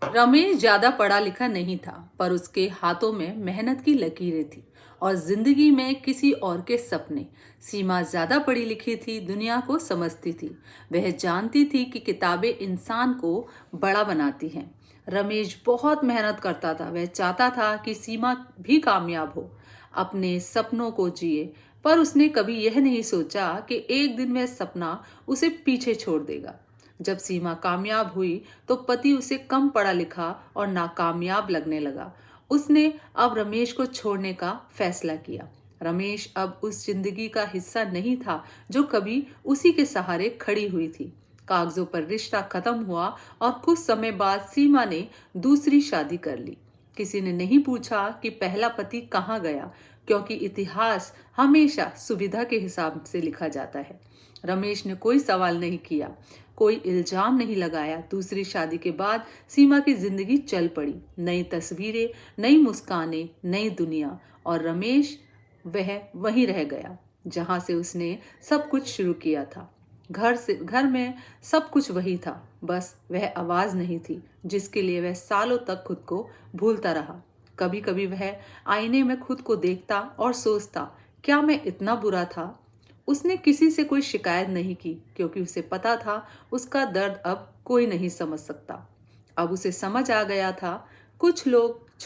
रमेश ज्यादा पढ़ा लिखा नहीं था, पर उसके हाथों में मेहनत की लकीरें थी और जिंदगी में किसी और के सपने। सीमा ज्यादा पढ़ी लिखी थी, दुनिया को समझती थी। वह जानती थी कि किताबें इंसान को बड़ा बनाती हैं। रमेश बहुत मेहनत करता था। वह चाहता था कि सीमा भी कामयाब हो, अपने सपनों को जिए। पर उसने कभी यह नहीं सोचा कि एक दिन वह सपना उसे पीछे छोड़ देगा। जब सीमा कामयाब हुई तो पति उसे कम पढ़ा लिखा और नाकामयाब लगने लगा। उसने अब रमेश को छोड़ने का फैसला किया। रमेश अब उस जिंदगी का हिस्सा नहीं था जो कभी उसी के सहारे खड़ी हुई थी। कागजों पर रिश्ता खत्म हुआ और कुछ समय बाद सीमा ने दूसरी शादी कर ली। किसी ने नहीं पूछा कि पहला पति कहाँ गया, क्योंकि इतिहास हमेशा सुविधा के हिसाब से लिखा जाता है। रमेश ने कोई सवाल नहीं किया, कोई इल्जाम नहीं लगाया। दूसरी शादी के बाद सीमा की जिंदगी चल पड़ी। नई तस्वीरें, नई मुस्कानें, नई दुनिया। और रमेश वह वहीं रह गया जहां से उसने सब कुछ शुरू किया था। घर में सब कुछ वही था, बस वह आवाज नहीं थी जिसके लिए वह सालों तक खुद को भूलता रहा। कभी कभी वह आईने में खुद को देखता और सोचता, क्या मैं इतना बुरा था? उसने किसी से कोई शिकायत नहीं की, क्योंकि उसे पता था उसका दर्द अब कोई नहीं समझ सकता। अब उसे समझ आ गया था, कुछ लोग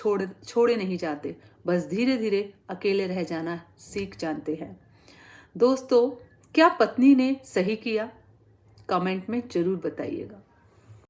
छोड़े नहीं जाते, बस धीरे धीरे अकेले रह जाना सीख जानते हैं। दोस्तों, क्या पत्नी ने सही किया? कमेंट में जरूर बताइएगा।